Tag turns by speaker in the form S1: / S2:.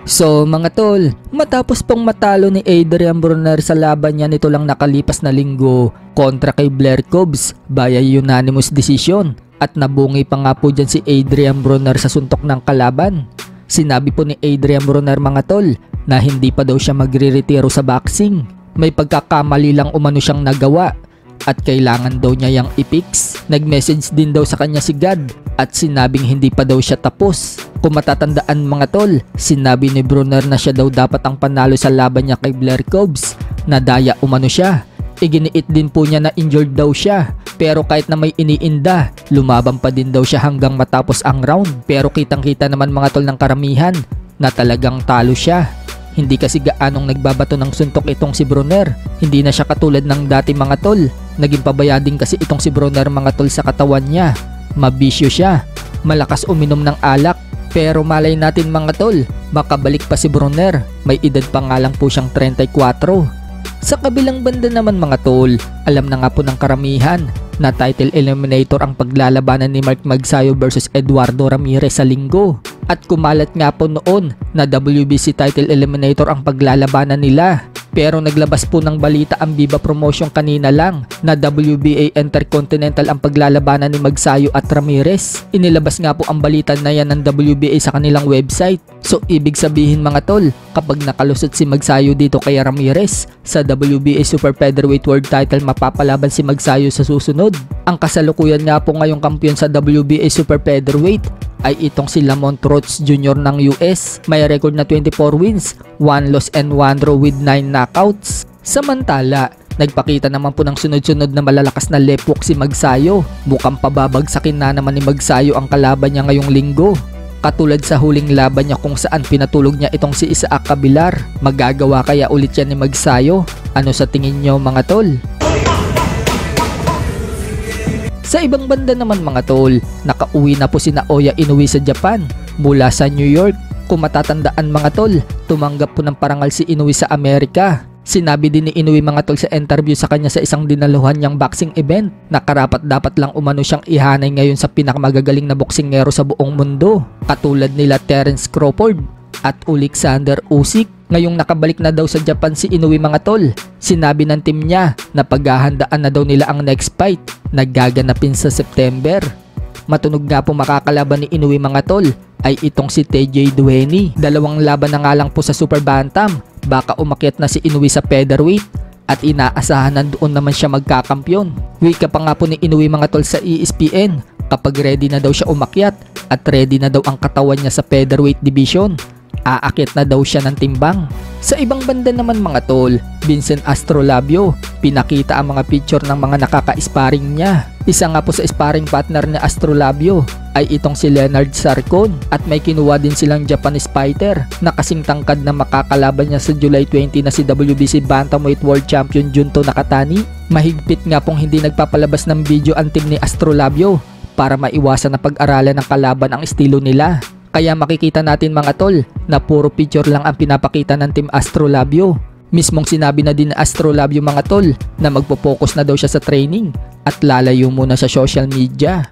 S1: So mga tol, matapos pong matalo ni Adrian Broner sa laban niya nito lang nakalipas na linggo kontra kay Blair Cobbs via unanimous decision at nabungi pa nga po dyan si Adrian Broner sa suntok ng kalaban. Sinabi po ni Adrian Broner mga tol na hindi pa daw siya magre-retiro sa boxing. May pagkakamali lang umano siyang nagawa at kailangan daw niya yang i-fix. Nag-message din daw sa kanya si God at sinabing hindi pa daw siya tapos. Kung matatandaan mga tol, sinabi ni Broner na siya daw dapat ang panalo sa laban niya kay Blair Cobbs. Nadaya umano siya. Iginiit din po niya na injured daw siya. Pero kahit na may iniinda, lumaban pa din daw siya hanggang matapos ang round. Pero kitang-kita naman mga tol ng karamihan na talagang talo siya. Hindi kasi gaanong nagbabato ng suntok itong si Broner. Hindi na siya katulad ng dati mga tol. Naging pabaya din kasi itong si Broner mga tol sa katawan niya. Mabisyo siya. Malakas uminom ng alak. Pero malay natin mga tol, makabalik pa si Broner. May edad pa nga lang po siyang 34. Sa kabilang banda naman mga tol, alam na nga po ng karamihan na title eliminator ang paglalabanan ni Mark Magsayo versus Eduardo Ramirez sa linggo. At kumalat nga po noon na WBC title eliminator ang paglalabanan nila. Pero naglabas po ng balita ang Viva Promotion kanina lang na WBA Intercontinental ang paglalabanan ni Magsayo at Ramirez. Inilabas nga po ang balita na yan ng WBA sa kanilang website. So ibig sabihin mga tol, kapag nakalusot si Magsayo dito kay Ramirez sa WBA Super Featherweight World Title, mapapalaban si Magsayo sa susunod. Ang kasalukuyan nga po ngayong kampiyon sa WBA Super Featherweight ay itong si Lamont Roach Jr. ng US. May record na 24 wins, 1 loss and 1 draw with 9 knockouts. Samantala, nagpakita naman po ng sunod-sunod na malalakas na left hook si Magsayo. Mukhang pababagsakin na naman ni Magsayo ang kalaban niya ngayong linggo. Katulad sa huling laban niya kung saan pinatulog niya itong si Isaac Cabillar. Magagawa kaya ulit yan ni Magsayo? Ano sa tingin niyo mga tol? Sa ibang banda naman mga tol, nakauwi na po si Naoya Inoue sa Japan mula sa New York. Kung matatandaan mga tol, tumanggap po ng parangal si Inoue sa Amerika. Sinabi din ni Inoue mga tol sa interview sa kanya sa isang dinaluhan niyang boxing event na karapat dapat lang umano siyang ihanay ngayon sa pinakamagagaling na boksingero sa buong mundo. Katulad nila Terence Crawford at Alexander Usyk. Ngayong nakabalik na daw sa Japan si Inoue mga tol, sinabi ng team niya na paghahandaan na daw nila ang next fight na gaganapin sa September. Matunog nga po makakalaban ni Inoue mga tol ay itong si TJ Dueni. 2 laban na nga lang po sa Super Bantam. Baka umakyat na si Inoue sa featherweight at inaasahan na doon naman siya magkakampyon. Wika pa nga po ni Inoue mga tol sa ESPN kapag ready na daw siya umakyat at ready na daw ang katawan niya sa featherweight division. Aakit na daw siya ng timbang. Sa ibang banda naman mga tol, Vincent Astrolabio, pinakita ang mga picture ng mga nakaka-sparring niya. Isa nga po sa sparring partner ni Astrolabio ay itong si Leonard Sarcon at may kinuha din silang Japanese fighter na kasing tangkad na makakalaban niya sa July 20 na si WBC Bantamweight World Champion Junto Nakatani. Mahigpit nga pong hindi nagpapalabas ng video ang team ni Astrolabio para maiwasan na pag-aralan ng kalaban ang estilo nila. Kaya makikita natin mga tol na puro picture lang ang pinapakita ng Team Astrolabio. Mismong sinabi na din ni Astrolabio mga tol na magpo-focus na daw siya sa training at lalayo muna sa social media.